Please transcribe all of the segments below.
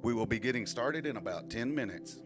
We will be getting started in about 10 minutes.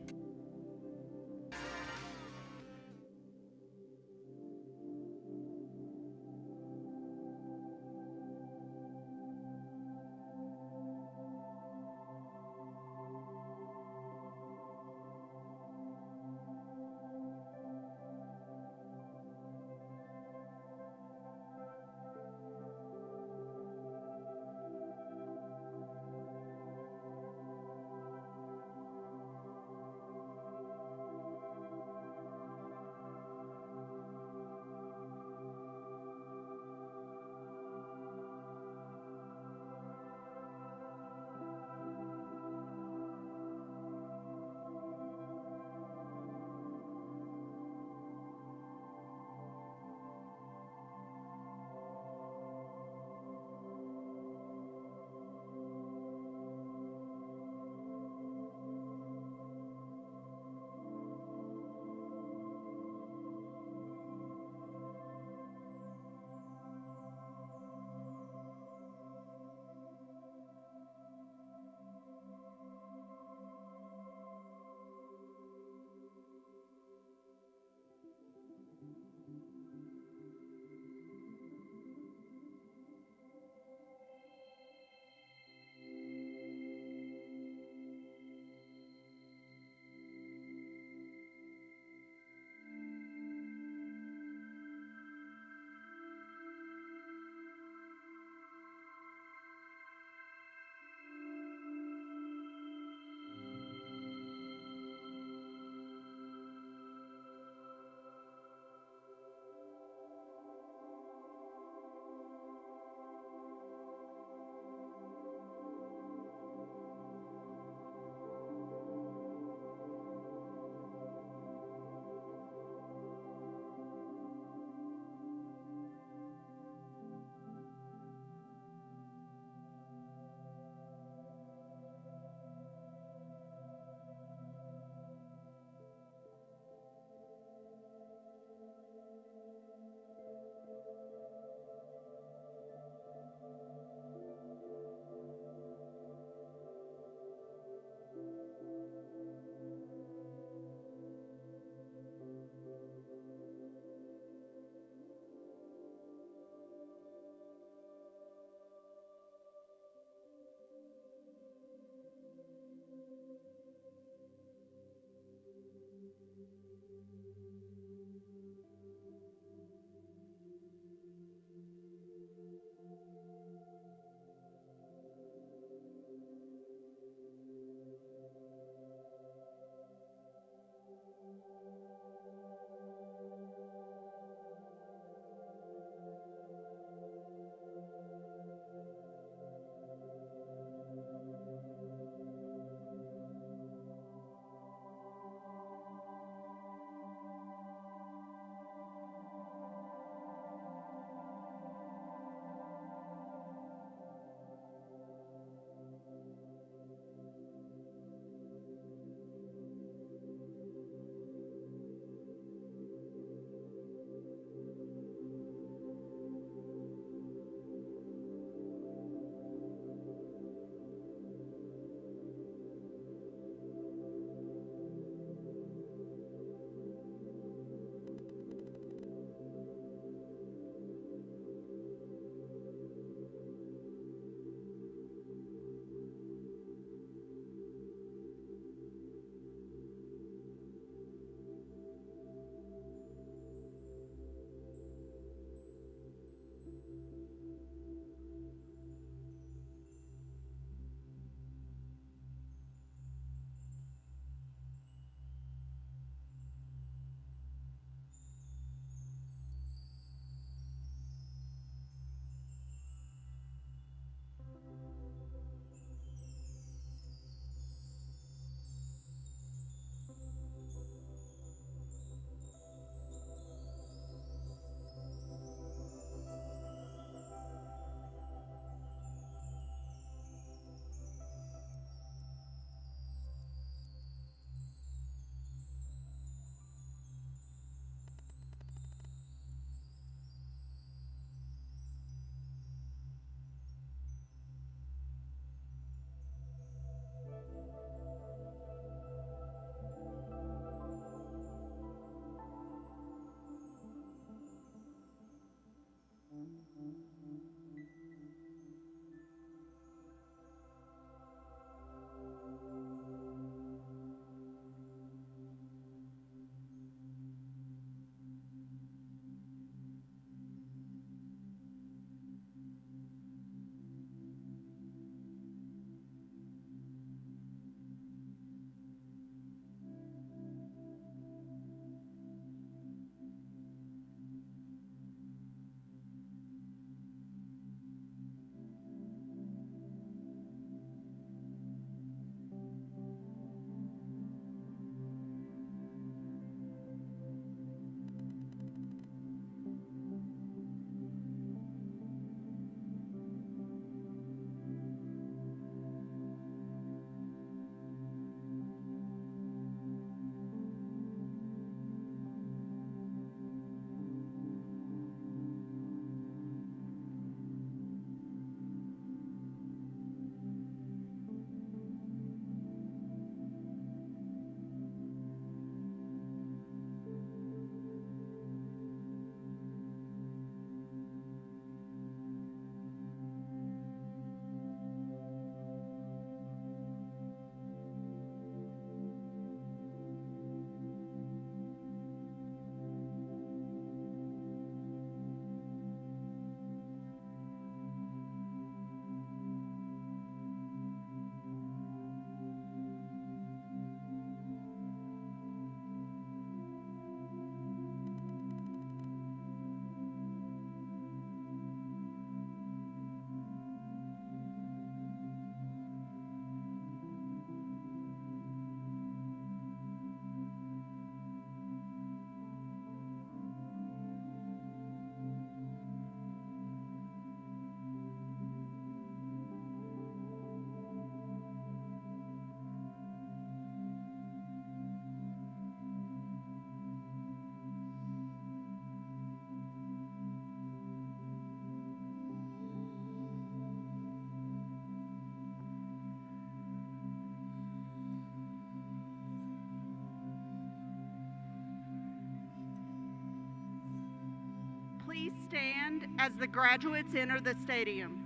as the graduates enter the stadium.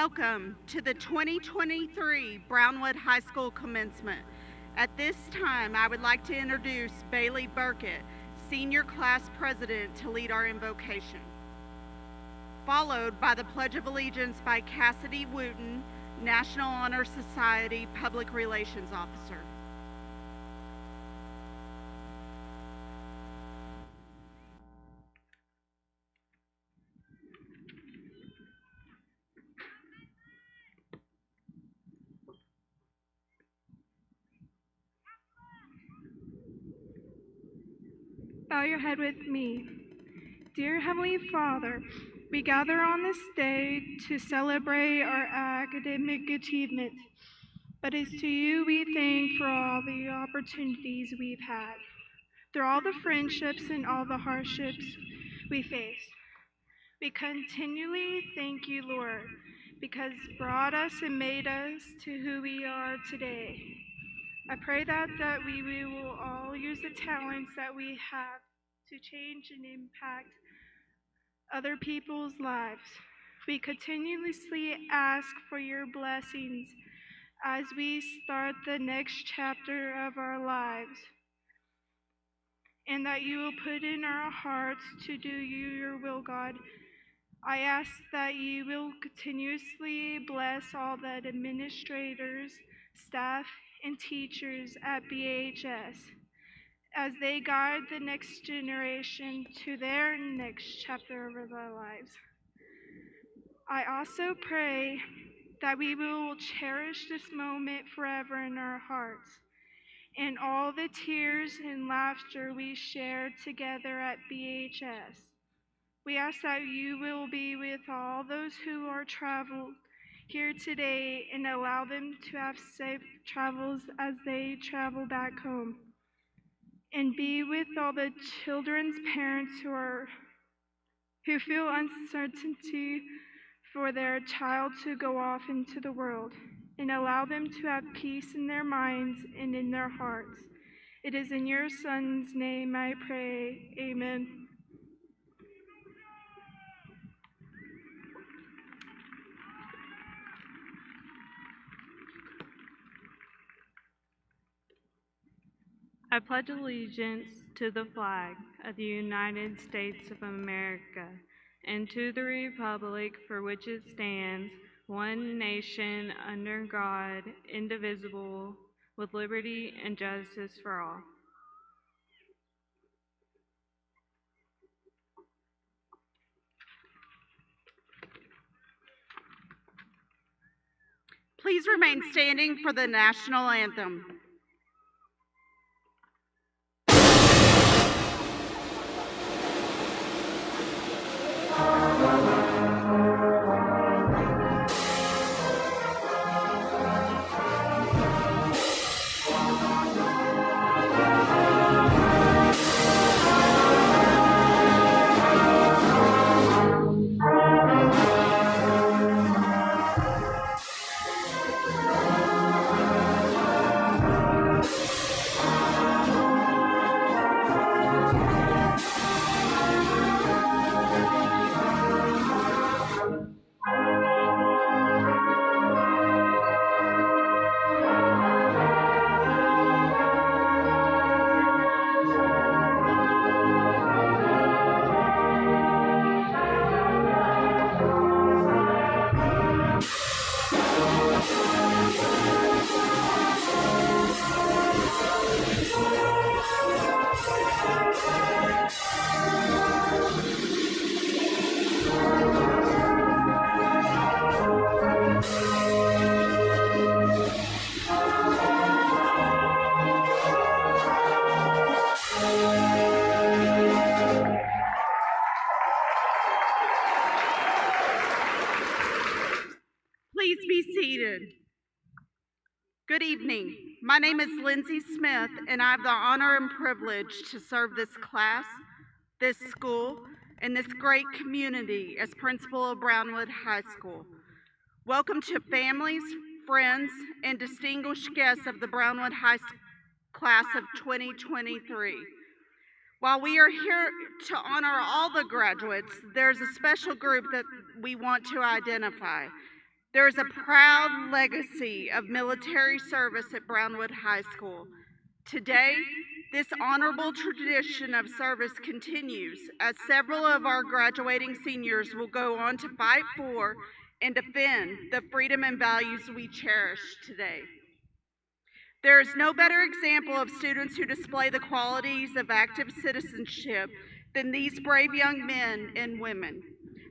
Welcome to the 2023 Brownwood High School commencement. At this time, I would like to introduce Bailey Burkett, Senior Class President, to lead our invocation, followed by the Pledge of Allegiance by Cassidy Wooten, National Honor Society Public Relations Officer. Bow your head with me. Dear Heavenly Father, we gather on this day to celebrate our academic achievements, but it's to you we thank for all the opportunities we've had, through all the friendships and all the hardships we faced. We continually thank you, Lord, because you brought us and made us to who we are today. I pray that we will all use the talents that we have to change and impact other people's lives. We continuously ask for your blessings as we start the next chapter of our lives, and that you will put in our hearts to do your will, God. I ask that you will continuously bless all the administrators, staff, and teachers at BHS as they guide the next generation to their next chapter of their lives. I also pray that we will cherish this moment forever in our hearts and all the tears and laughter we shared together at BHS. We ask that you will be with all those who are traveled here today and allow them to have safe travels as they travel back home. And be with all the children's parents who feel uncertainty for their child to go off into the world, and allow them to have peace in their minds and in their hearts. It is in your Son's name I pray. Amen. I pledge allegiance to the flag of the United States of America and to the republic for which it stands, one nation under God, indivisible, with liberty and justice for all. Please remain standing for the national anthem. Please be seated. Good evening. My name is Lindsay Smith, and I have the honor and privilege to serve this class, this school, and this great community as principal of Brownwood High School. Welcome to families, friends, and distinguished guests of the Brownwood High School class of 2023. While we are here to honor all the graduates, there's a special group that we want to identify. There is a proud legacy of military service at Brownwood High School. Today, this honorable tradition of service continues as several of our graduating seniors will go on to fight for and defend the freedom and values we cherish today. There is no better example of students who display the qualities of active citizenship than these brave young men and women.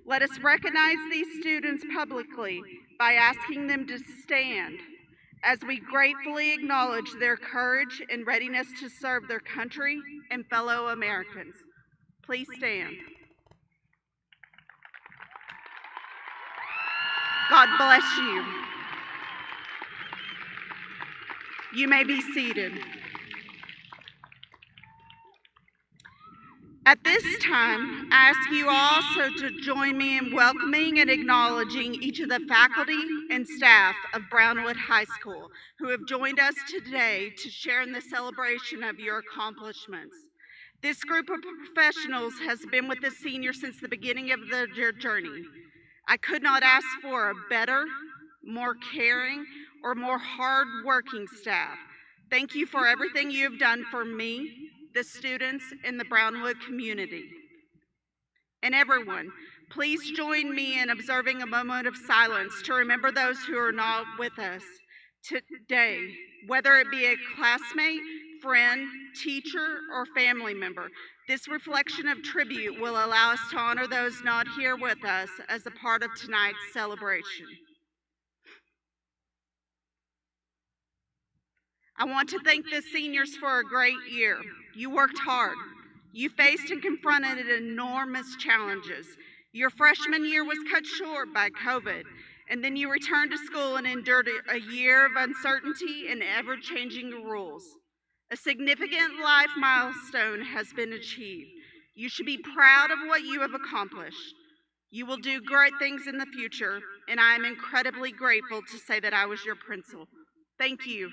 Let us recognize these students publicly by asking them to stand as we gratefully acknowledge their courage and readiness to serve their country and fellow Americans. Please stand. God bless you. You may be seated. At this time, I ask you also to join me in welcoming and acknowledging each of the faculty and staff of Brownwood High School who have joined us today to share in the celebration of your accomplishments. This group of professionals has been with the seniors since the beginning of their journey. I could not ask for a better, more caring, or more hard-working staff. Thank you for everything you have done for me, the students, and the Brownwood community. And everyone, please join me in observing a moment of silence to remember those who are not with us today, whether it be a classmate, friend, teacher, or family member. This reflection of tribute will allow us to honor those not here with us as a part of tonight's celebration. I want to thank the seniors for a great year. You worked hard. You faced and confronted enormous challenges. Your freshman year was cut short by COVID, and then you returned to school and endured a year of uncertainty and ever-changing rules. A significant life milestone has been achieved. You should be proud of what you have accomplished. You will do great things in the future, and I am incredibly grateful to say that I was your principal. Thank you.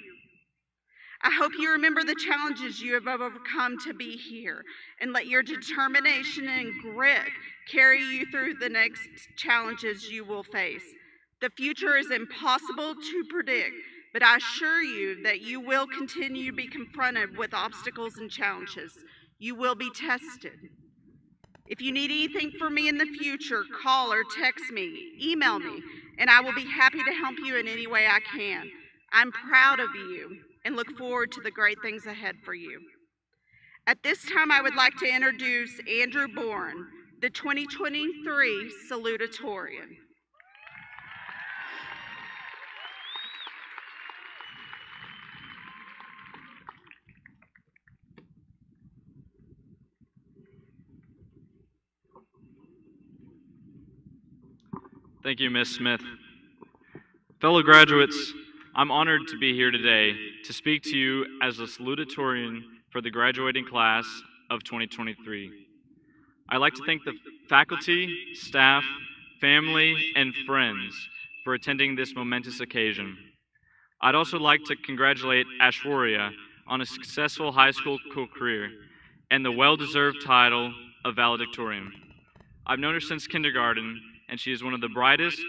I hope you remember the challenges you have overcome to be here, and let your determination and grit carry you through the next challenges you will face. The future is impossible to predict, but I assure you that you will continue to be confronted with obstacles and challenges. You will be tested. If you need anything from me in the future, call or text me, email me, and I will be happy to help you in any way I can. I'm proud of you and look forward to the great things ahead for you. At this time, I would like to introduce Andrew Bourne, the 2023 Salutatorian. Thank you, Ms. Smith. Fellow graduates, I'm honored to be here today to speak to you as the salutatorian for the graduating class of 2023. I'd like to thank the faculty, staff, family, and friends for attending this momentous occasion. I'd also like to congratulate Ashwarya on a successful high school career and the well-deserved title of Valedictorian. I've known her since kindergarten, and she is one of the brightest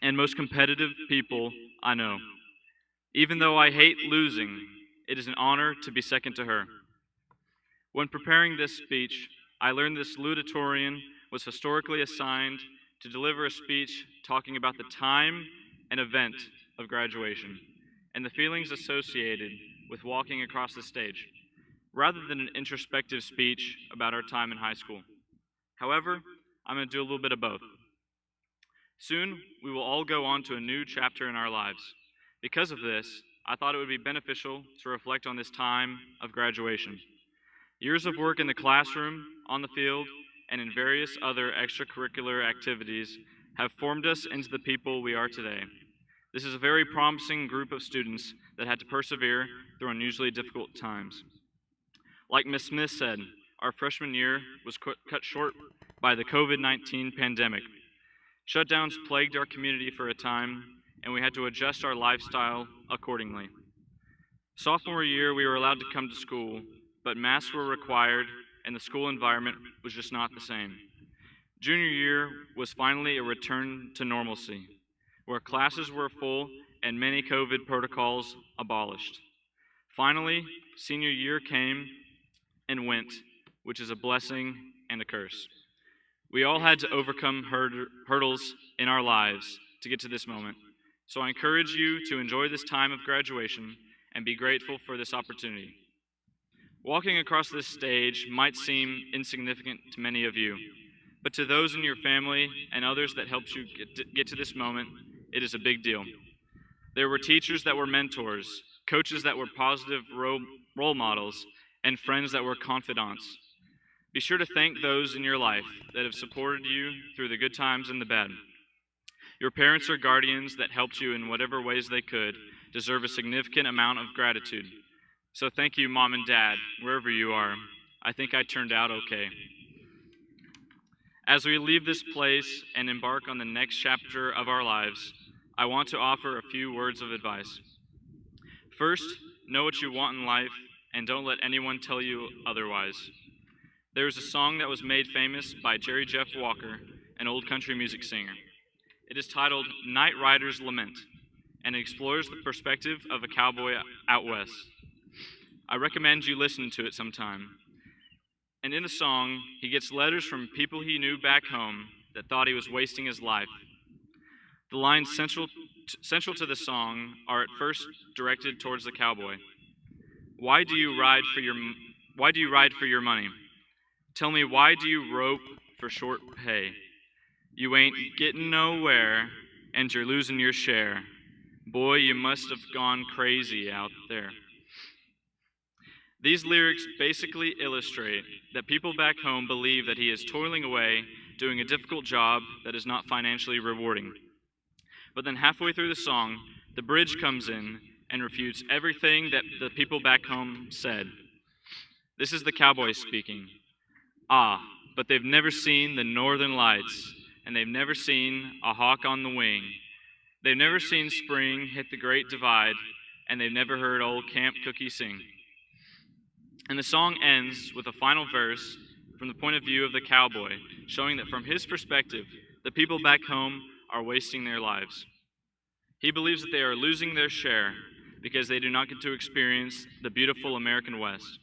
and most competitive people I know. Even though I hate losing, it is an honor to be second to her. When preparing this speech, I learned the salutatorian was historically assigned to deliver a speech talking about the time and event of graduation and the feelings associated with walking across the stage, rather than an introspective speech about our time in high school. However, I'm going to do a little bit of both. Soon, we will all go on to a new chapter in our lives. Because of this, I thought it would be beneficial to reflect on this time of graduation. Years of work in the classroom, on the field, and in various other extracurricular activities have formed us into the people we are today. This is a very promising group of students that had to persevere through unusually difficult times. Like Ms. Smith said, our freshman year was cut short by the COVID-19 pandemic. Shutdowns plagued our community for a time, and we had to adjust our lifestyle accordingly. Sophomore year, we were allowed to come to school, but masks were required, and the school environment was just not the same. Junior year was finally a return to normalcy. where classes were full and many COVID protocols abolished. Finally, senior year came and went, which is a blessing and a curse. We all had to overcome hurdles in our lives to get to this moment. So I encourage you to enjoy this time of graduation and be grateful for this opportunity. Walking across this stage might seem insignificant to many of you, but to those in your family and others that helped you get to this moment, it is a big deal. There were teachers that were mentors, coaches that were positive role models, and friends that were confidants. Be sure to thank those in your life that have supported you through the good times and the bad. Your parents or guardians that helped you in whatever ways they could deserve a significant amount of gratitude. So thank you, Mom and Dad, wherever you are. I think I turned out okay. As we leave this place and embark on the next chapter of our lives, I want to offer a few words of advice. First, know what you want in life and don't let anyone tell you otherwise. There is a song that was made famous by Jerry Jeff Walker, an old country music singer. It is titled Night Rider's Lament, and it explores the perspective of a cowboy out west. I recommend you listen to it sometime. And in the song, he gets letters from people he knew back home that thought he was wasting his life. The lines central to the song are at first directed towards the cowboy. Why do you ride for your money? Tell me, why do you rope for short pay? You ain't getting nowhere, and you're losing your share. Boy, you must have gone crazy out there. These lyrics basically illustrate that people back home believe that he is toiling away, doing a difficult job that is not financially rewarding. But then halfway through the song, the bridge comes in and refutes everything that the people back home said. This is the cowboy speaking. Ah, but they've never seen the northern lights, and they've never seen a hawk on the wing. They've never seen spring hit the great divide, and they've never heard old Camp Cookie sing. And the song ends with a final verse from the point of view of the cowboy, showing that from his perspective, the people back home are wasting their lives. He believes that they are losing their share because they do not get to experience the beautiful American West.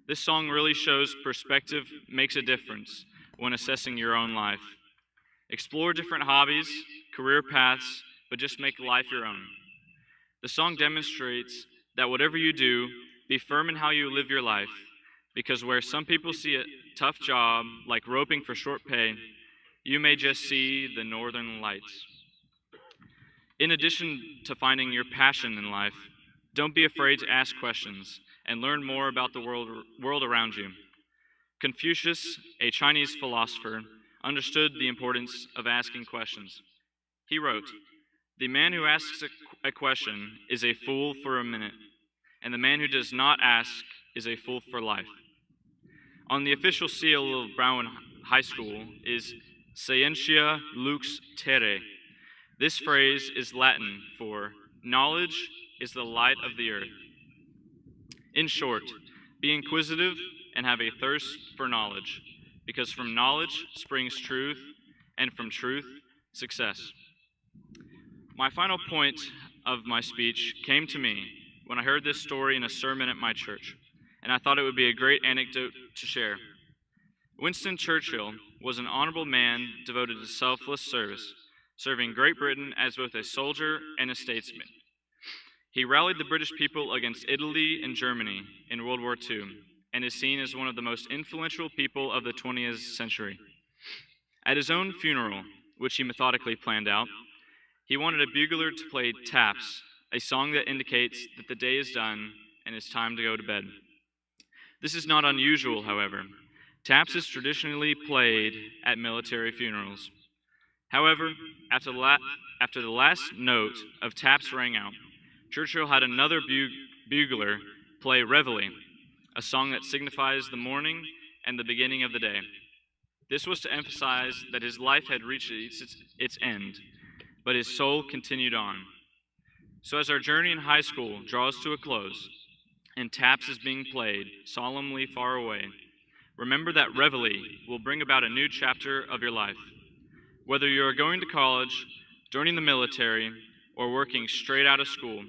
This song really shows perspective makes a difference when assessing your own life. Explore different hobbies, career paths, but just make life your own. The song demonstrates that whatever you do, be firm in how you live your life, because where some people see a tough job, like roping for short pay, you may just see the northern lights. In addition to finding your passion in life, don't be afraid to ask questions and learn more about the world around you. Confucius, a Chinese philosopher, understood the importance of asking questions. He wrote, "The man who asks a question is a fool for a minute, and the man who does not ask is a fool for life." On the official seal of Brownwood High School is Scientia Lux Terrae. This phrase is Latin for knowledge is the light of the earth. In short, be inquisitive and have a thirst for knowledge, because from knowledge springs truth, and from truth, success. My final point of my speech came to me when I heard this story in a sermon at my church, and I thought it would be a great anecdote to share. Winston Churchill was an honorable man devoted to selfless service, serving Great Britain as both a soldier and a statesman. He rallied the British people against Italy and Germany in World War II, and is seen as one of the most influential people of the 20th century. At his own funeral, which he methodically planned out, he wanted a bugler to play taps, a song that indicates that the day is done and it's time to go to bed. This is not unusual, however. Taps is traditionally played at military funerals. However, after the last note of taps rang out, Churchill had another bugler play Reveille, a song that signifies the morning and the beginning of the day. This was to emphasize that his life had reached its end, but his soul continued on. So as our journey in high school draws to a close, and taps is being played solemnly far away, remember that Reveille will bring about a new chapter of your life. Whether you are going to college, joining the military, or working straight out of school,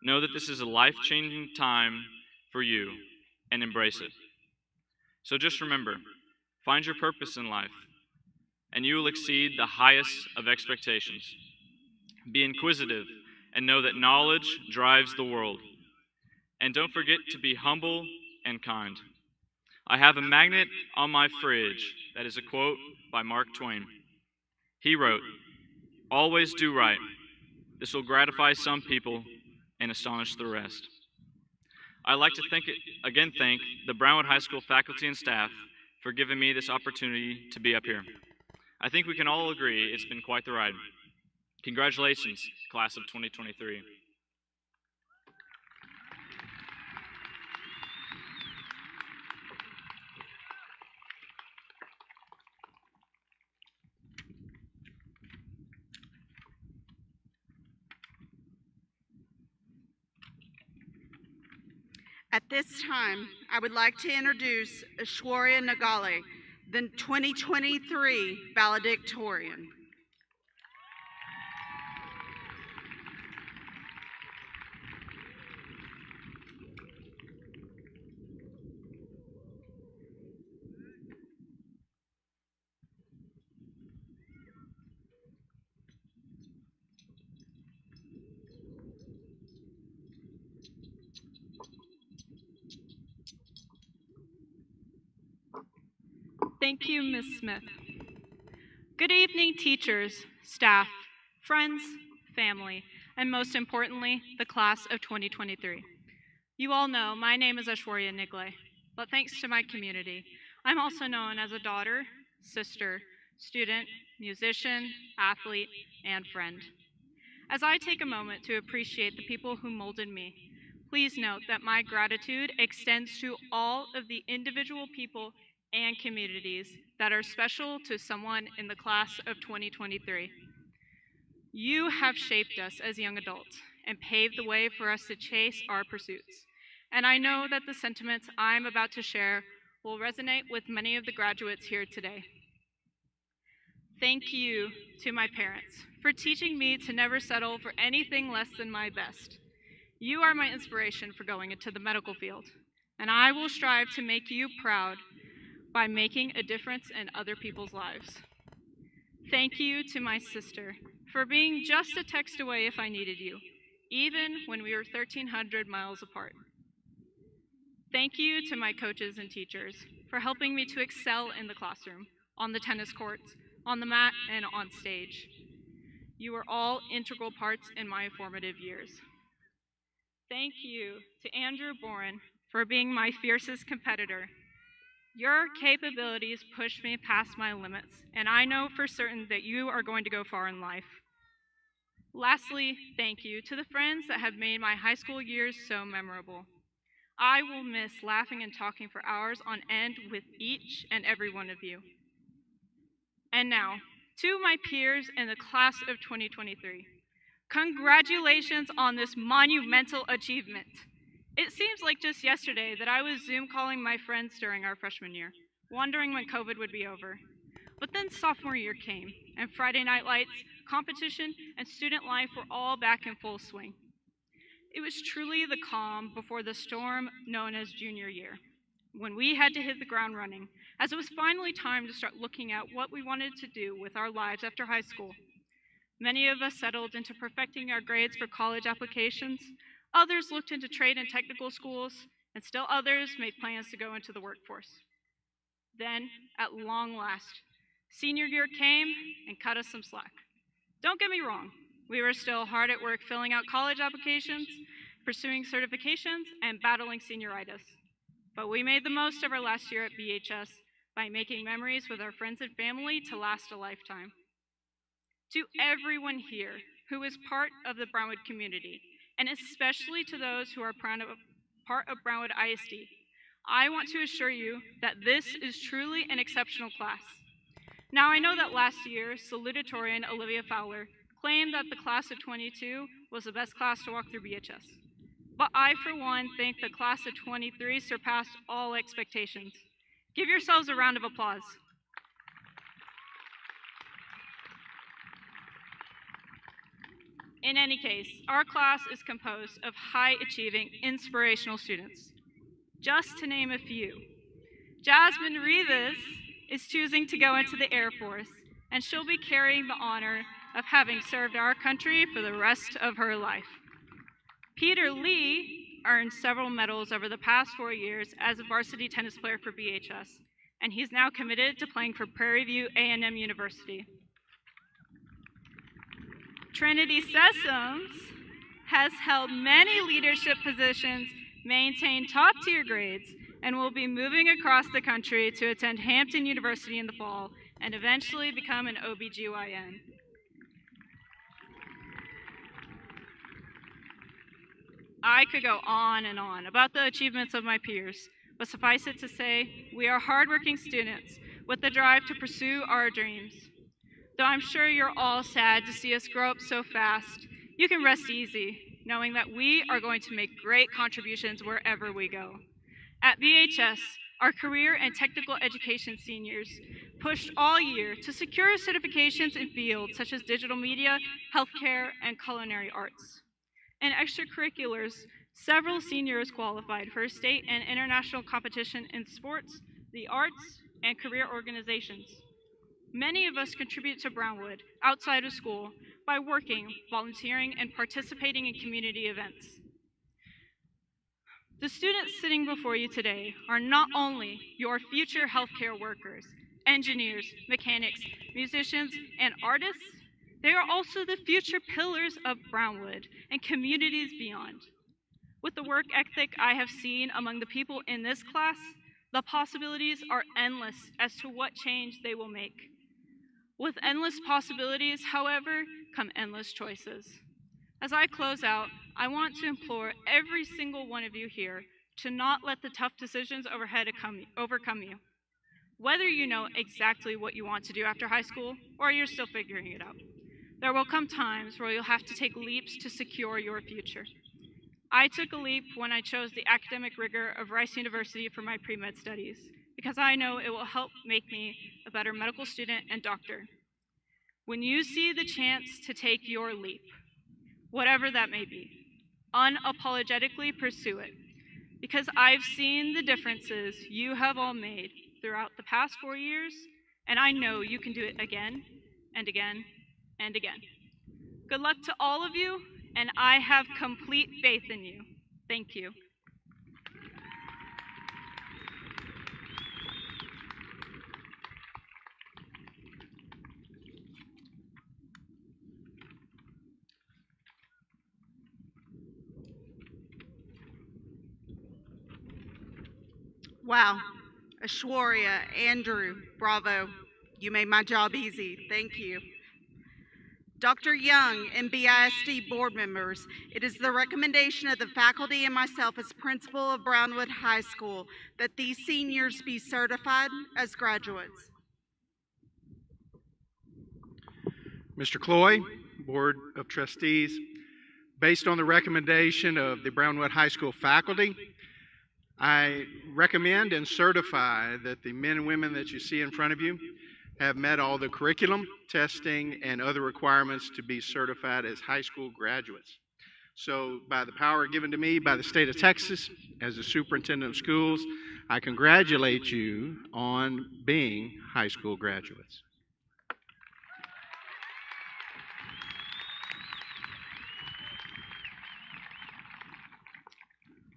know that this is a life-changing time for you and embrace it. So just remember, find your purpose in life, and you will exceed the highest of expectations. Be inquisitive and know that knowledge drives the world. And don't forget to be humble and kind. I have a magnet on my fridge that is a quote by Mark Twain. He wrote, "Always do right. This will gratify some people and astonish the rest." I'd like to thank the Brownwood High School faculty and staff for giving me this opportunity to be up here. I think we can all agree it's been quite the ride. Congratulations, class of 2023. At this time, I would like to introduce Aishwarya Nagale, the 2023 Valedictorian. Thank you, Ms. Smith. Good evening, teachers, staff, friends, family, and most importantly, the class of 2023. You all know my name is Aishwarya Nagale, but thanks to my community, I'm also known as a daughter, sister, student, musician, athlete, and friend. As I take a moment to appreciate the people who molded me, please note that my gratitude extends to all of the individual people and communities that are special to someone in the class of 2023. You have shaped us as young adults and paved the way for us to chase our pursuits. And I know that the sentiments I'm about to share will resonate with many of the graduates here today. Thank you to my parents for teaching me to never settle for anything less than my best. You are my inspiration for going into the medical field, and I will strive to make you proud by making a difference in other people's lives. Thank you to my sister for being just a text away if I needed you, even when we were 1,300 miles apart. Thank you to my coaches and teachers for helping me to excel in the classroom, on the tennis courts, on the mat, and on stage. You are all integral parts in my formative years. Thank you to Andrew Boren for being my fiercest competitor. Your capabilities push me past my limits, and I know for certain that you are going to go far in life. Lastly, thank you to the friends that have made my high school years so memorable. I will miss laughing and talking for hours on end with each and every one of you. And now, to my peers in the class of 2023, congratulations on this monumental achievement. It seems like just yesterday that I was Zoom calling my friends during our freshman year, wondering when COVID would be over. But then sophomore year came, and Friday Night Lights, competition, and student life were all back in full swing. It was truly the calm before the storm known as junior year, when we had to hit the ground running, as it was finally time to start looking at what we wanted to do with our lives after high school. Many of us settled into perfecting our grades for college applications. Others looked into trade and technical schools, and still others made plans to go into the workforce. Then, at long last, senior year came and cut us some slack. Don't get me wrong, we were still hard at work filling out college applications, pursuing certifications, and battling senioritis. But we made the most of our last year at BHS by making memories with our friends and family to last a lifetime. To everyone here who is part of the Brownwood community, and especially to those who are part of Brownwood ISD, I want to assure you that this is truly an exceptional class. Now, I know that last year, Salutatorian Olivia Fowler claimed that the class of 22 was the best class to walk through BHS. But I, for one, think the class of 23 surpassed all expectations. Give yourselves a round of applause. In any case, our class is composed of high-achieving, inspirational students. Just to name a few, Jasmine Rivas is choosing to go into the Air Force, and she'll be carrying the honor of having served our country for the rest of her life. Peter Lee earned several medals over the past 4 years as a varsity tennis player for BHS, and he's now committed to playing for Prairie View A&M University. Trinity Sessoms has held many leadership positions, maintained top-tier grades, and will be moving across the country to attend Hampton University in the fall and eventually become an OBGYN. I could go on and on about the achievements of my peers, but suffice it to say, we are hardworking students with the drive to pursue our dreams. Though I'm sure you're all sad to see us grow up so fast, you can rest easy, knowing that we are going to make great contributions wherever we go. At BHS, our career and technical education seniors pushed all year to secure certifications in fields such as digital media, healthcare, and culinary arts. In extracurriculars, several seniors qualified for state and international competition in sports, the arts, and career organizations. Many of us contribute to Brownwood outside of school by working, volunteering, and participating in community events. The students sitting before you today are not only your future healthcare workers, engineers, mechanics, musicians, and artists, they are also the future pillars of Brownwood and communities beyond. With the work ethic I have seen among the people in this class, the possibilities are endless as to what change they will make. With endless possibilities, however, come endless choices. As I close out, I want to implore every single one of you here to not let the tough decisions overcome you. Whether you know exactly what you want to do after high school or you're still figuring it out, there will come times where you'll have to take leaps to secure your future. I took a leap when I chose the academic rigor of Rice University for my pre-med studies, because I know it will help make me a better medical student and doctor. When you see the chance to take your leap, whatever that may be, unapologetically pursue it, because I've seen the differences you have all made throughout the past 4 years, and I know you can do it again and again and again. Good luck to all of you, and I have complete faith in you. Thank you. Wow. Ashwarya, Andrew, bravo. You made my job easy. Thank you. Dr. Young and BISD board members, it is the recommendation of the faculty and myself as principal of Brownwood High School that these seniors be certified as graduates. Mr. Cloy, Board of Trustees, based on the recommendation of the Brownwood High School faculty, I recommend and certify that the men and women that you see in front of you have met all the curriculum, testing, and other requirements to be certified as high school graduates. So by the power given to me by the state of Texas as the superintendent of schools, I congratulate you on being high school graduates.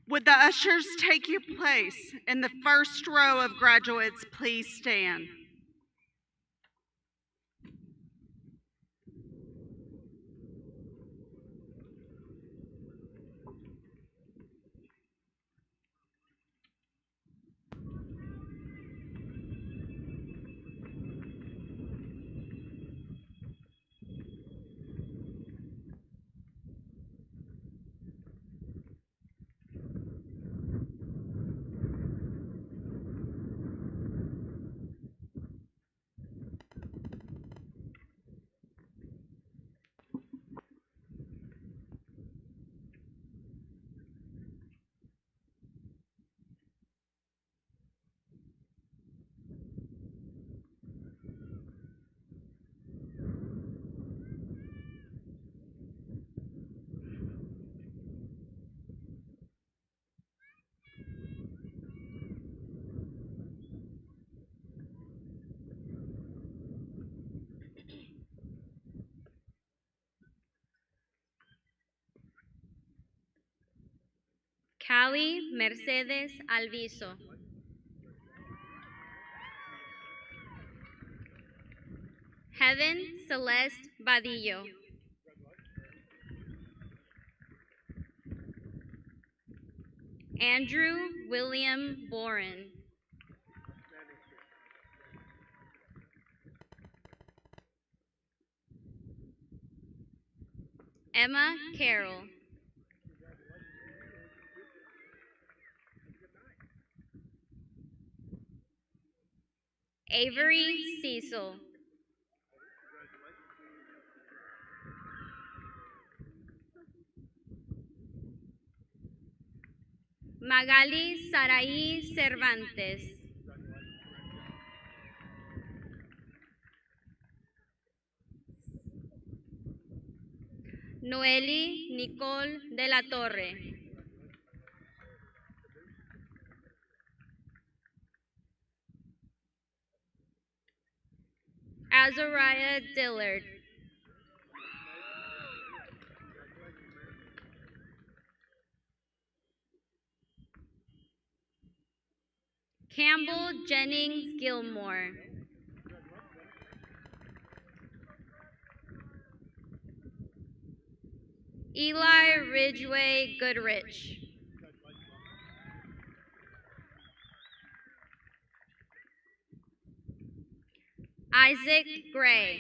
Would the ushers take your place? In the first row of graduates, please stand. Callie Mercedes Alviso. Heaven Celeste Vadillo. Andrew William Boren. Emma Carroll. Avery Cecil. Magali Saraí Cervantes. Noeli Nicole de la Torre. Azariah Dillard. Campbell Jennings Gilmore. Eli Ridgway Goodrich. Isaac Gray.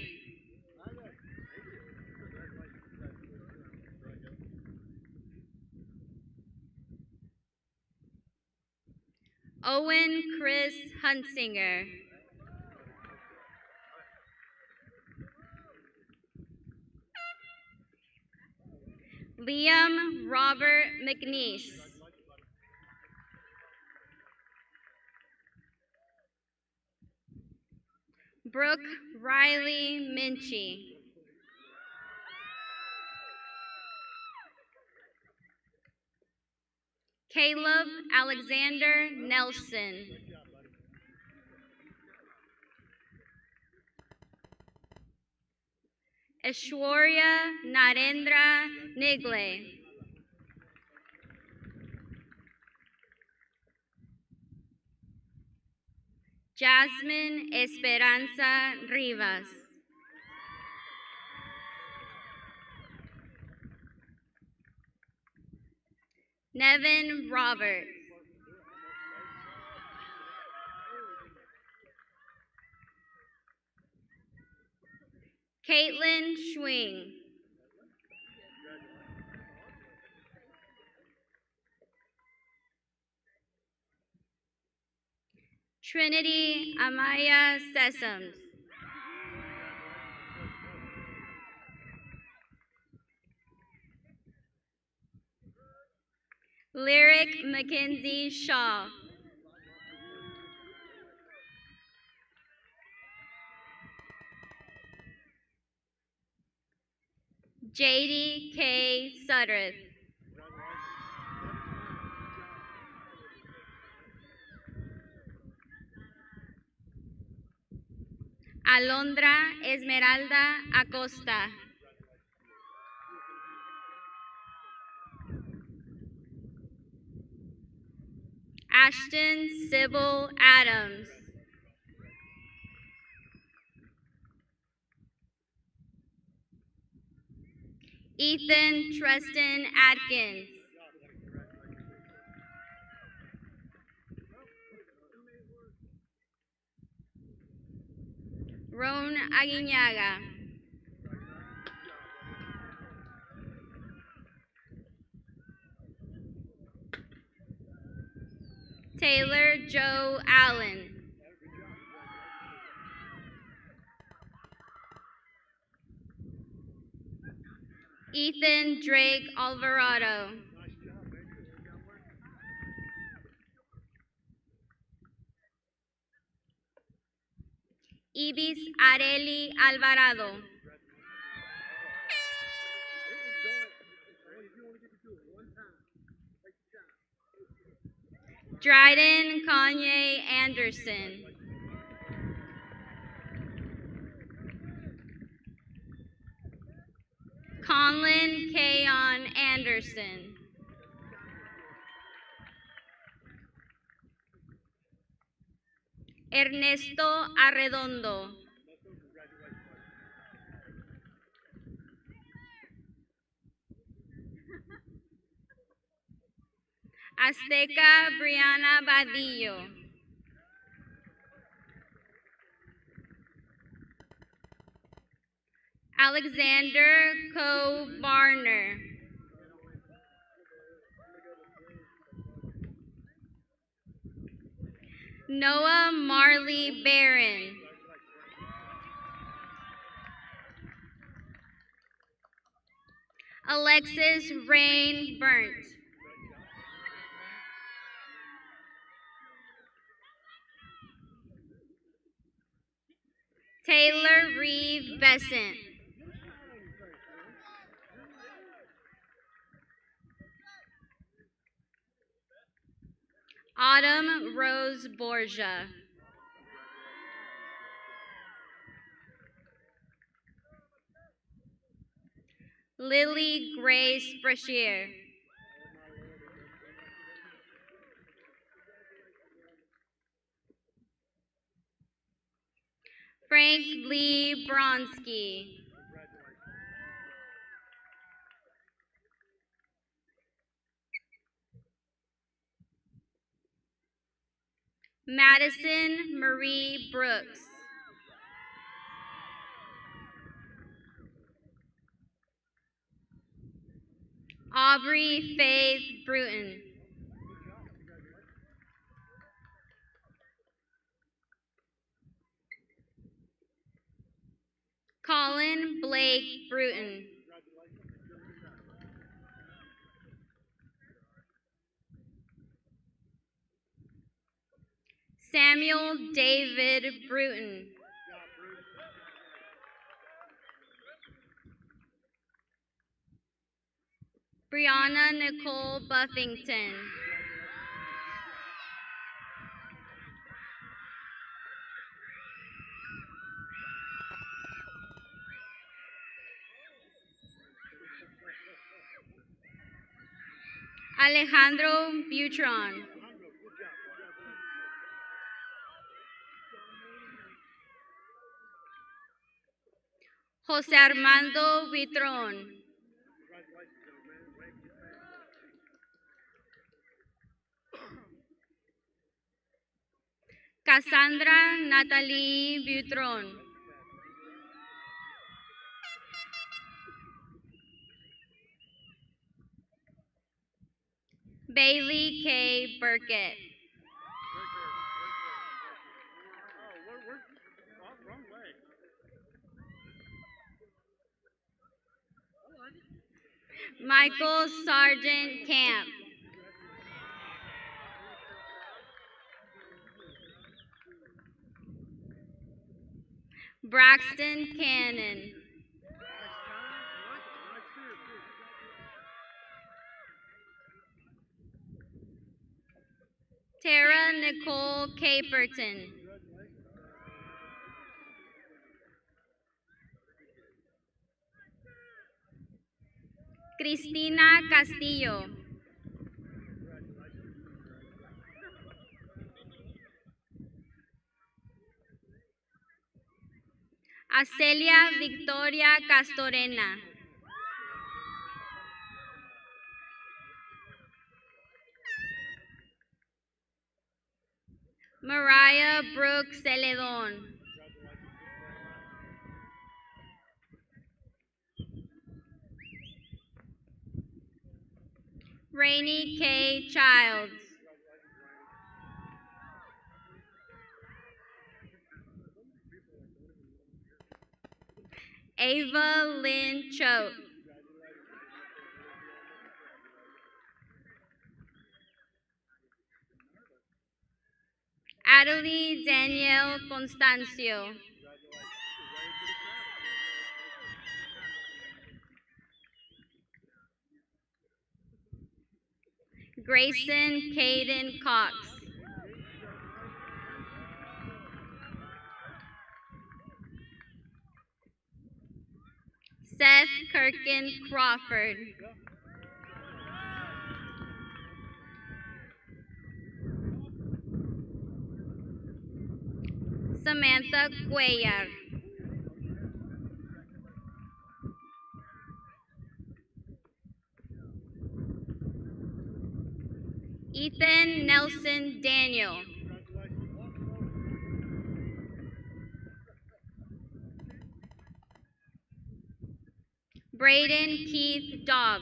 Owen Chris Hunsinger. Liam Robert McNeese. Brooke Riley Minchie. Caleb Alexander Nelson. Aishwarya Narendra Nigle. Jasmine Esperanza Rivas. Nevin Robert. Caitlin Schwing. Trinity Amaya Sessoms. Lyric Mackenzie Shaw. JD K. Sudreth. Alondra Esmeralda Acosta. Ashton Sybil Adams. Ethan Treston Atkins. Roan Aguinaga. Taylor Joe Allen. Ethan Drake Alvarado. Ibis Areli Alvarado. Dryden Kanye Anderson. Conlon Kayon Anderson. Ernesto Arredondo. Azteca Brianna Badillo. Alexander Co. Barner. Noah Marley Barron. Alexis Rain Burnt. Taylor Reeve Besant. Autumn Rose Borgia. Lily Grace Brashear. Frank Lee Bronsky. Madison Marie Brooks. Aubrey Faith Bruton. Colin Blake Bruton. Samuel David Bruton. Brianna Nicole Buffington. Alejandro Butron. José Armando Vitron. Cassandra Natalie Butron. Bailey K. Burkett. Michael Sargent Camp. Braxton Cannon. Tara Nicole Caperton. Cristina Castillo. Acelia Victoria Castorena. Mariah Brooks Celedon. Rainy K. Childs. Ava Lynn Choate. Adelie Danielle Constancio. Grayson Caden Cox. Seth Kirkin Crawford. Samantha Cuellar. Ethan Nelson Daniel. Braden Keith Dobb.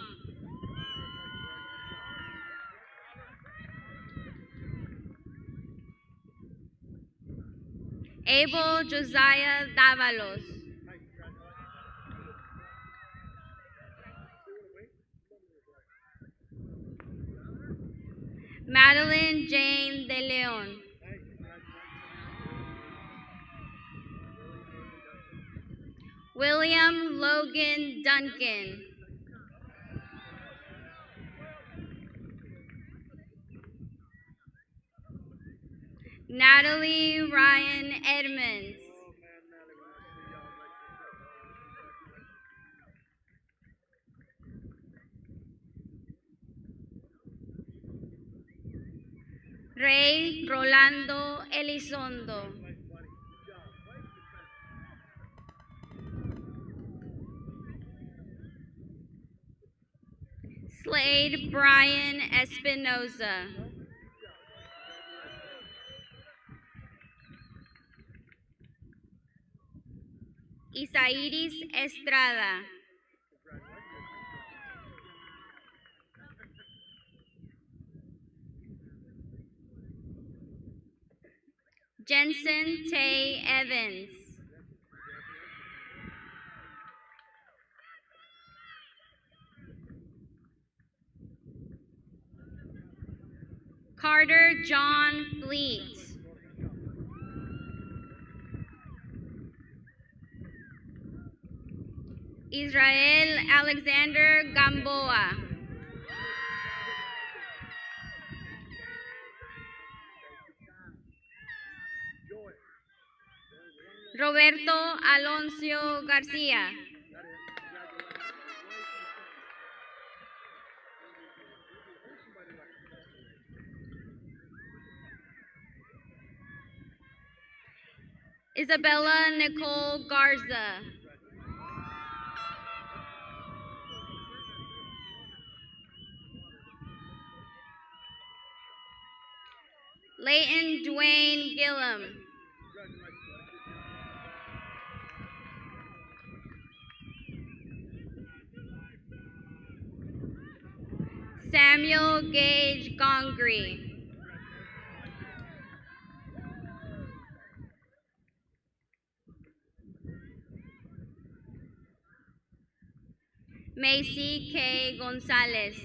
Abel Josiah Davalos. Madeline Jane De Leon. William Logan Duncan. Natalie Ryan Edmonds. Rey Rolando Elizondo. Slade Brian Espinoza. Isairis Estrada. Jensen Tay Evans. Carter John Fleet. Israel Alexander Gamboa. Roberto Alonso Garcia. Isabella Nicole Garza. Leighton Dwayne Gillum. Samuel Gage Gongri. Macy K. Gonzalez.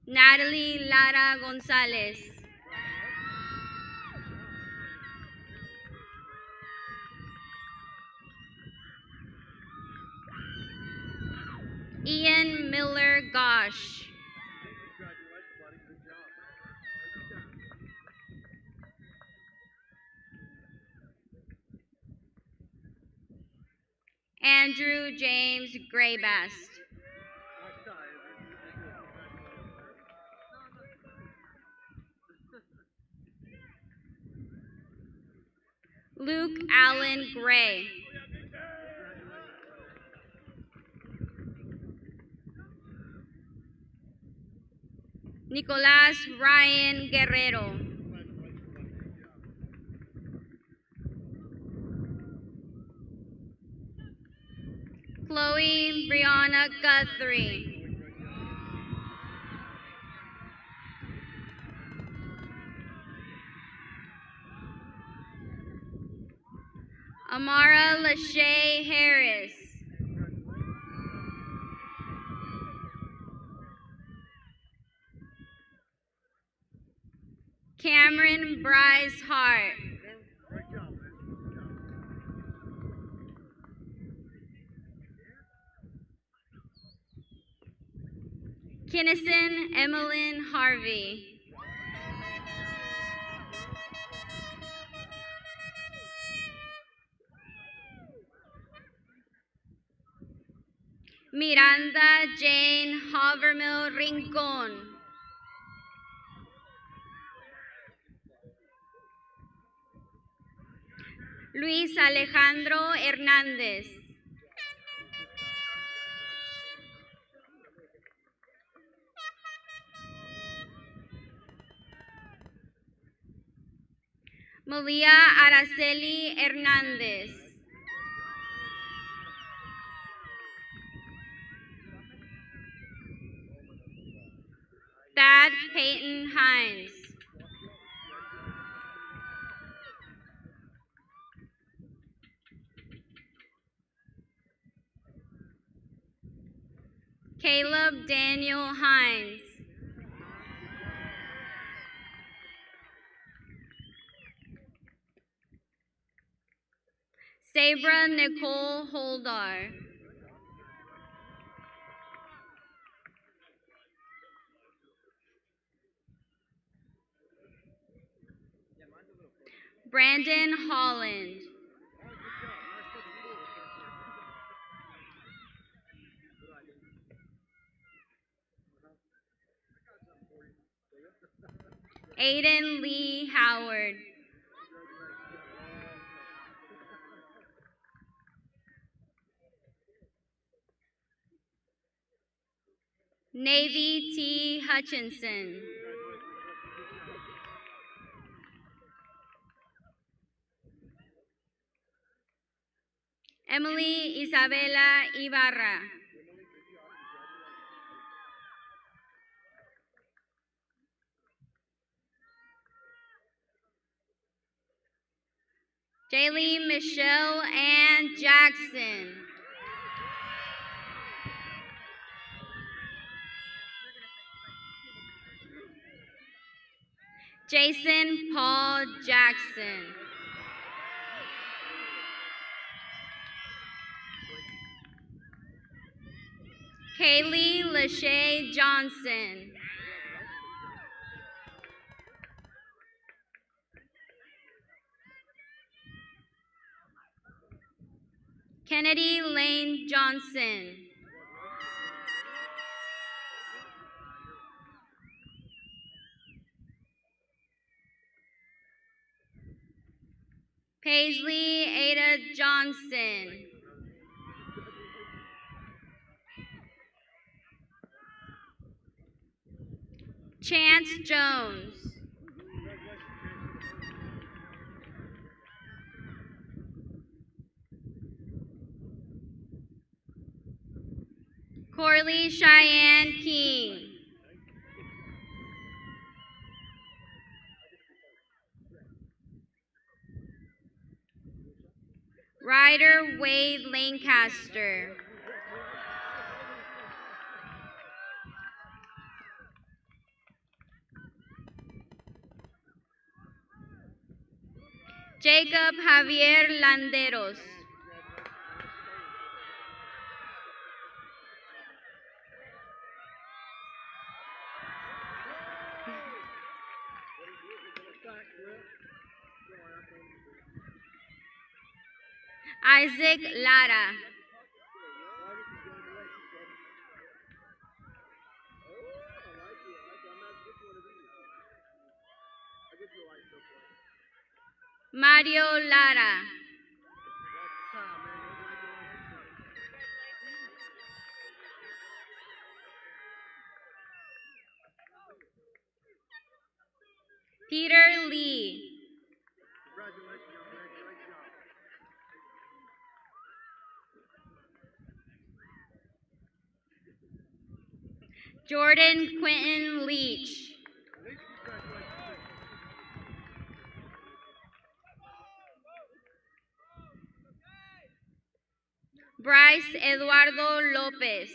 Natalie Lara Gonzalez. Ian Miller Gosh. Andrew James Graybast. Luke Allen Gray. Nicolás Ryan Guerrero. Chloe Brianna Guthrie. Amara Lachey Harris. Cameron Bryce Hart. Kinnison Emmeline Harvey. Miranda Jane Havermill Rincon. Luis Alejandro Hernández. Malia Araceli Hernández. Thad Peyton Hines. Caleb Daniel Hines. Sabra Nicole Holdar. Brandon Holland. Aiden Lee Howard. Navy T. Hutchinson. Emily Isabella Ibarra. Jaylee Michelle Ann Jackson. Jason Paul Jackson. Kaylee Lachey Johnson. Kennedy Lane Johnson. Paisley Ada Johnson. Chance Jones. Corley Cheyenne King. Ryder Wade Lancaster. Jacob Javier Landeros. Isaac Lara. Mario Lara. Peter Lee. Jordan Quentin Leach. Bryce Eduardo Lopez.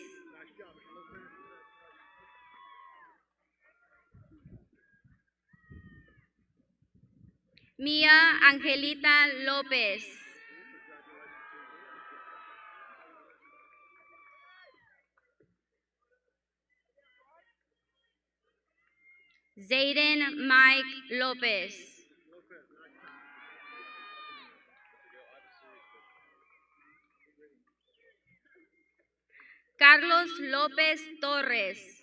Mia Angelita Lopez. Zayden Mike Lopez. Carlos López Torres.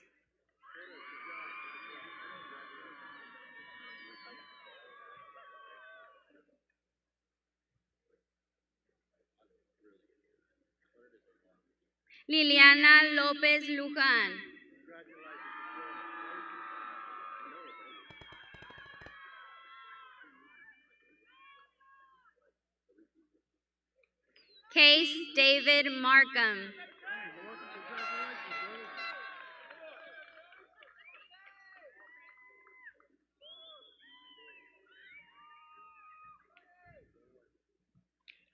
Liliana López Luján. Case David Markham.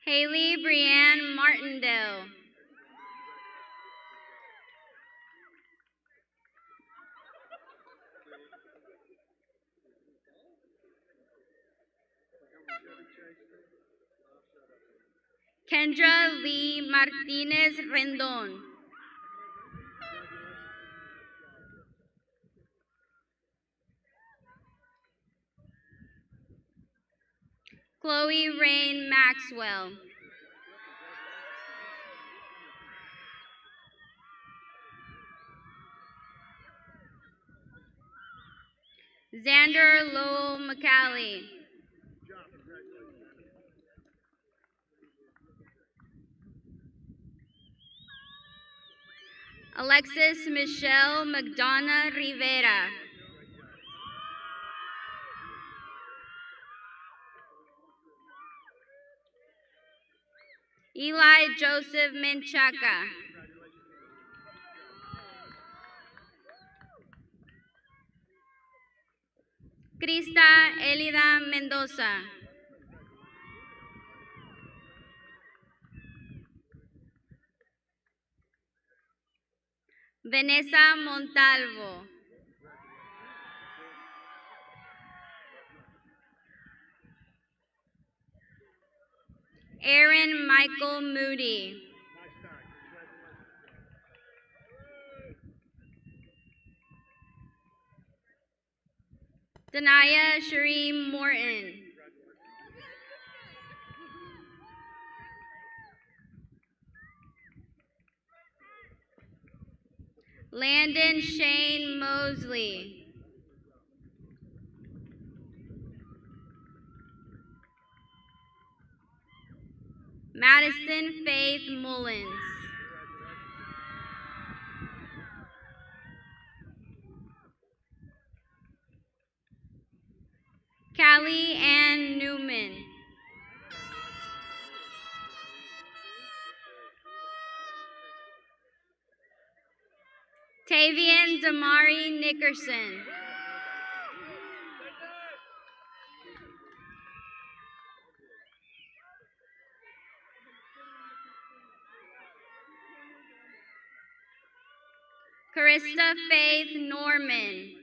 Haley Brianne Martindale. Kendra Lee Martinez Rendon. Chloe Rain Maxwell. Xander Lowell McCallie. Alexis Michelle McDonough Rivera. Eli Joseph Menchaca. Krista Elida Mendoza. Vanessa Montalvo. Aaron Michael Moody. Danaya Cherie Morton. Landon Shane Mosley. Madison Faith Mullins. Callie Ann Newman. Tavian Damari Nickerson. Carissa Faith Norman.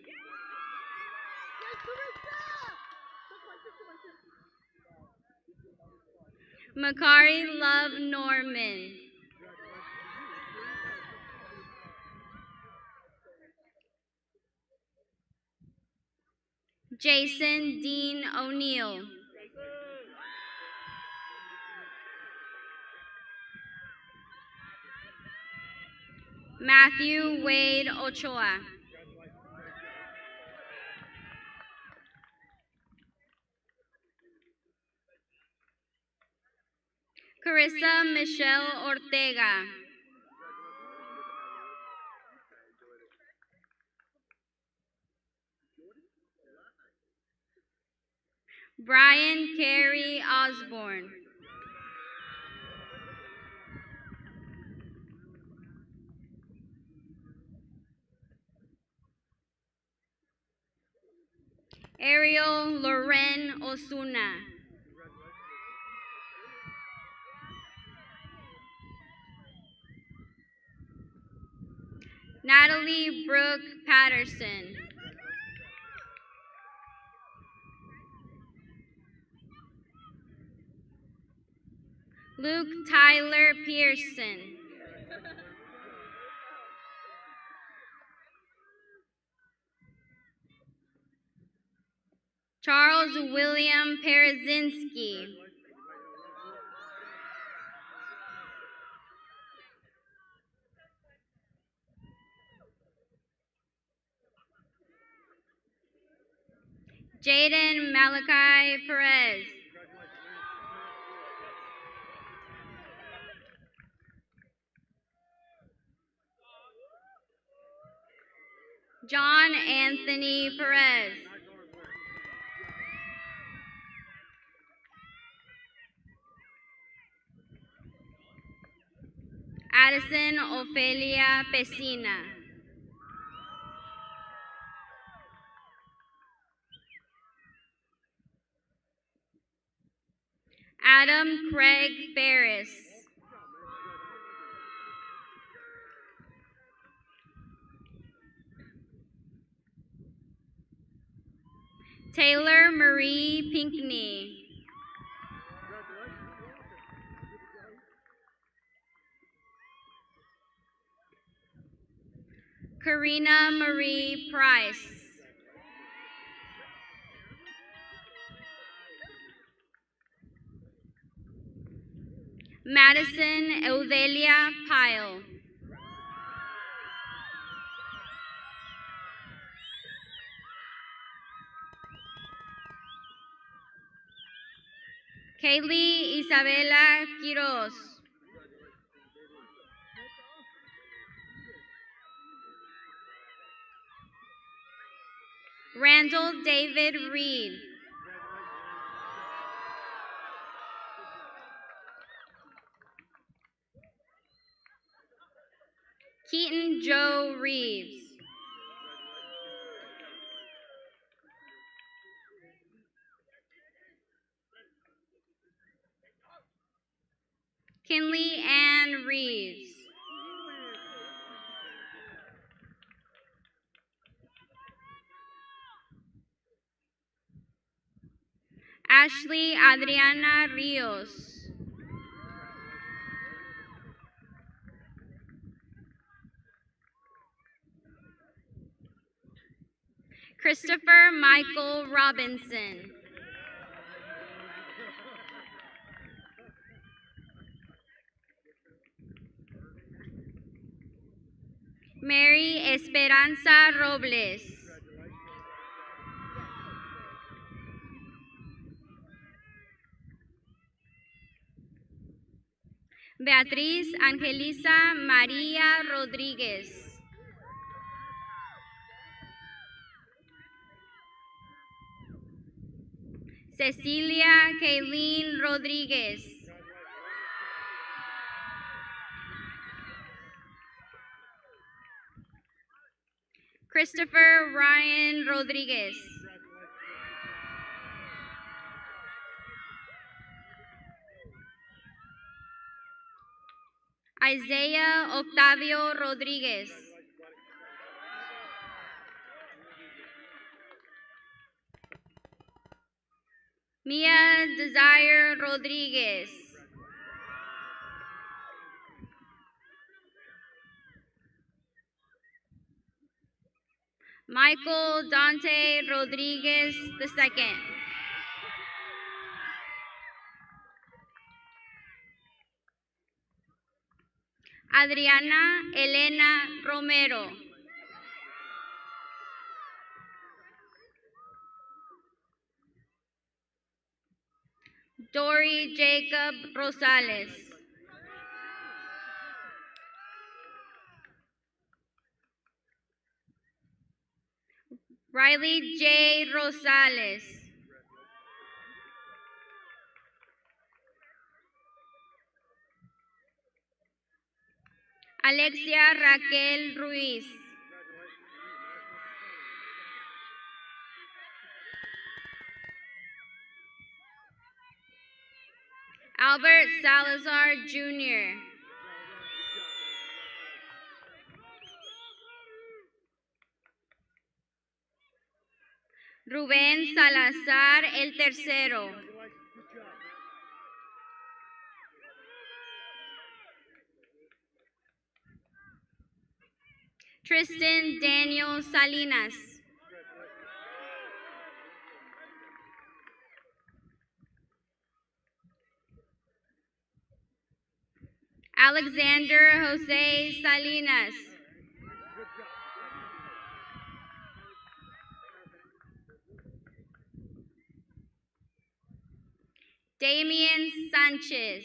Makari Love Norman. Jason Dean O'Neill. Matthew Wade Ochoa. Carissa Michelle Ortega. Brian Carey Osborne. Ariel Loren Osuna. Natalie Brooke Patterson. Luke Tyler Pearson. Charles William Perezinski. Jaden Malachi Perez. John Anthony Perez. Addison Ophelia Pesina. Adam Craig Ferris. Taylor Marie Pinkney. Karina Marie Price. Madison Eudelia Pyle. Kaylee Isabella Quiroz. Randall David Reed. Keaton Joe Reeves. Kinley Ann Reeves. Ashley Adriana Rios. Christopher Michael Robinson. Mary Esperanza Robles. Beatriz Angelisa María Rodríguez. Cecilia Kaylin Rodríguez. Christopher Ryan Rodríguez. Isaiah Octavio Rodríguez. Mia Desire Rodríguez. Michael Dante Rodríguez II. Adriana Elena Romero. Dory Jacob Rosales. Riley J. Rosales. Alexia Raquel Ruiz. Albert Salazar Jr. Rubén Salazar el tercero. Tristan Daniel Salinas. Alexander Jose Salinas. Damian Sanchez.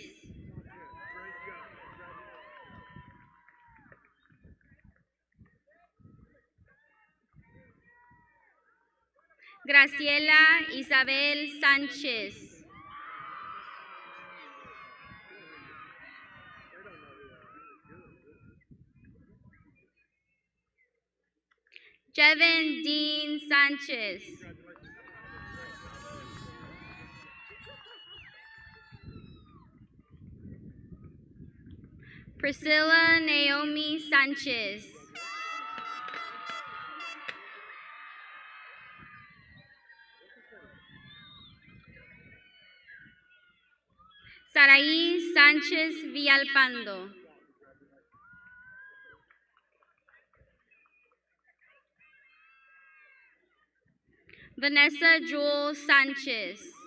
Graciela Isabel Sanchez. Jevin Dean Sanchez. Priscilla Naomi Sanchez. Saraí Sánchez Villalpando. Vanessa Jewel Sanchez.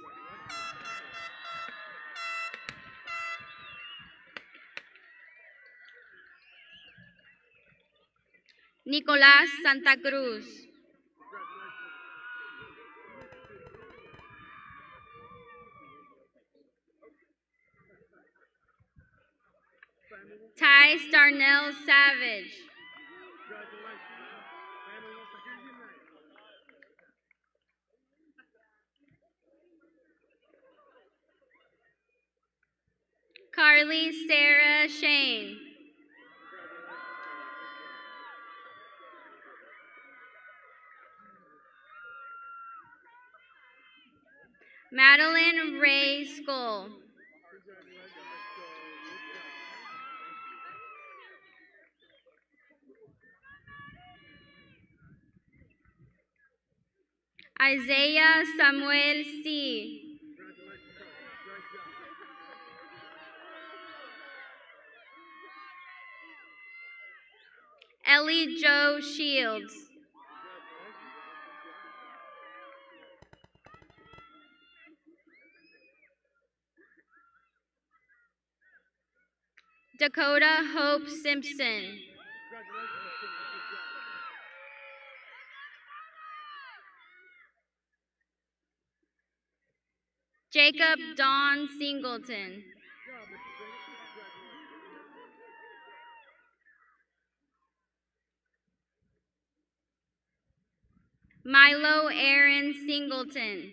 Nicolás Santa Cruz. Ty Starnell Savage. Carly Sarah Shane. Madeline Ray Skull. Isaiah Samuel C. Ellie Jo Shields. Dakota Hope Simpson. Jacob Don Singleton. Milo Aaron Singleton.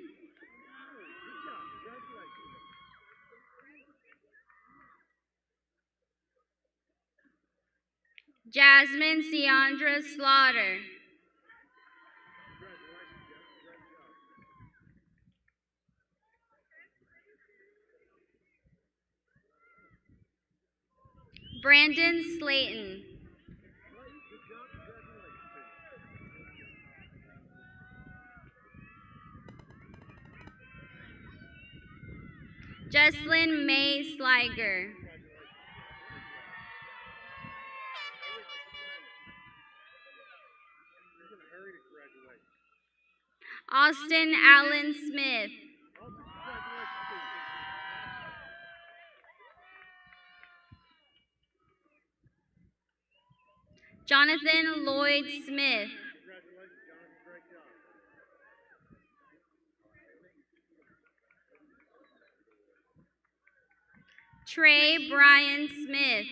Jasmine Ciandra Slaughter. Brandon Slayton. Jesslyn May Sliger. Austin Allen Smith. Jonathan Lloyd Smith. Trey Brian Smith.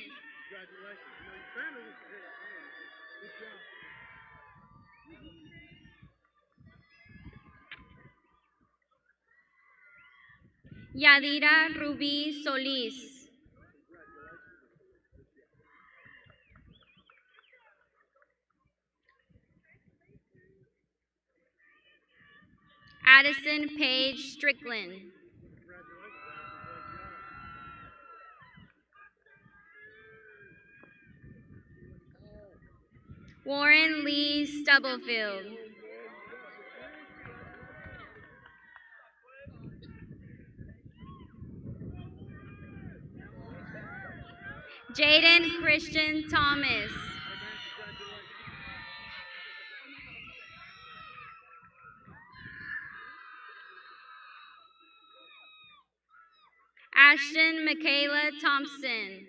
Yadira Rubí Solís. Addison Page Strickland. Warren Lee Stubblefield. Jaden Christian Thomas. Ashton Michaela Thompson.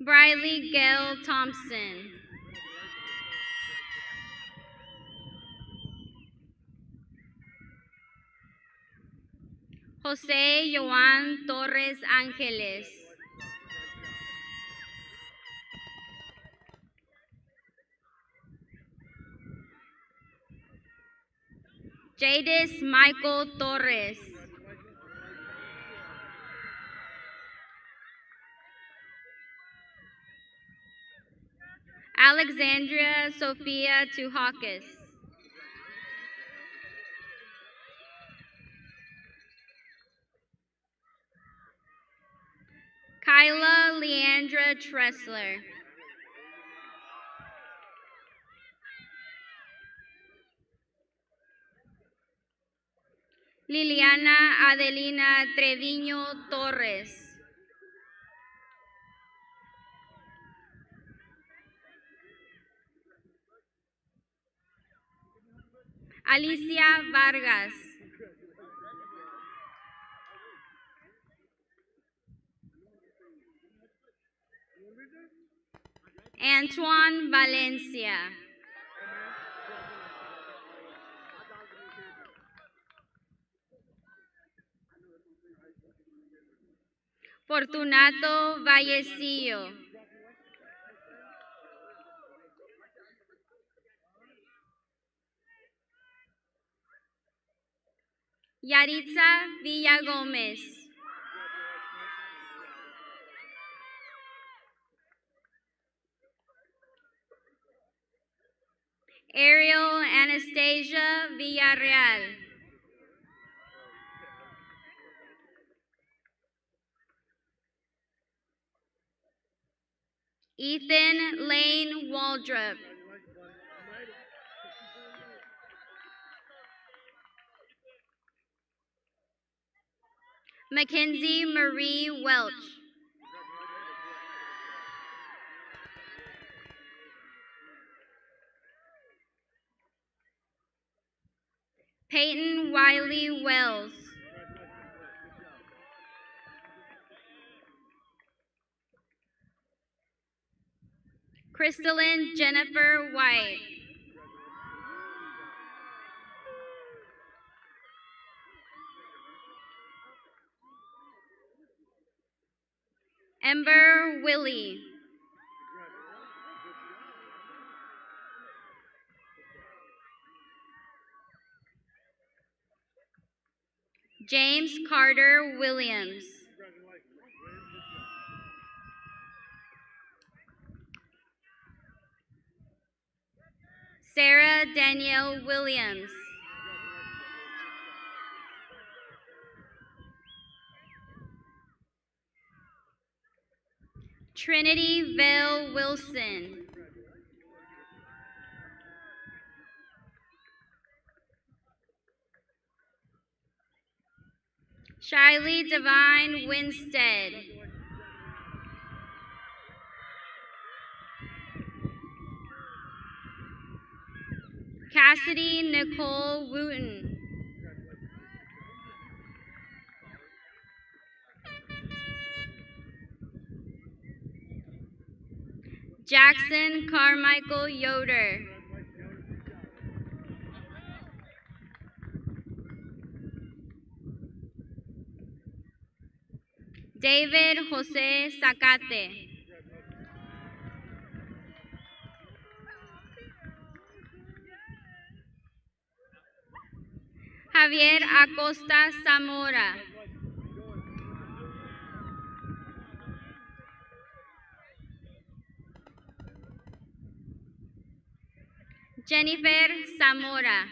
Briley Gail Thompson. Jose Joan Torres Angeles. Jadis Michael Torres. Alexandria Sophia Tuhakis. Kyla Leandra Tressler. Liliana Adelina Treviño Torres. Alicia Vargas. Antoine Valencia. Fortunato Vallecillo. Yaritza Villagómez. Ariel Anastasia Villarreal. Ethan Lane Waldrop. Mackenzie Marie Welch. Peyton Wiley Wells. Crystalline Jennifer White. Ember Willie. James Carter Williams. Sarah Danielle Williams. Trinity Vale Wilson. Shiley Divine Winstead. Cassidy Nicole Wooten. Jackson Carmichael Yoder. David Jose Zacate. Javier Acosta Zamora. Jennifer Zamora.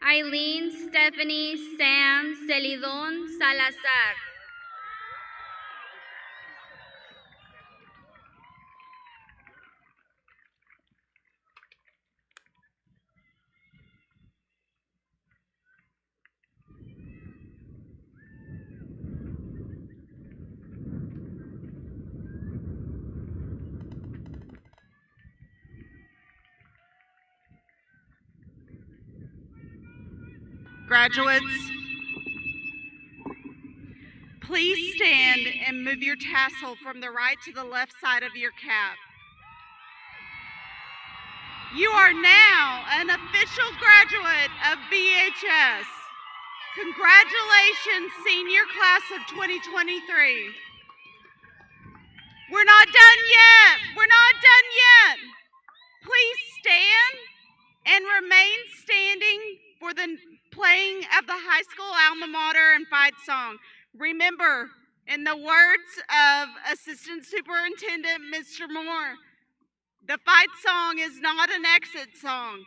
Eileen Stephanie Sam Celidón Salazar. Graduates, please stand and move your tassel from the right to the left side of your cap. You are now an official graduate of BHS. Congratulations, senior class of 2023. We're not done yet. We're not done yet. Please stand and remain standing for the playing of the high school alma mater and fight song. Remember, in the words of Assistant Superintendent Mr. Moore, the fight song is not an exit song.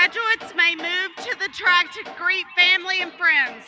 Graduates may move to the track to greet family and friends.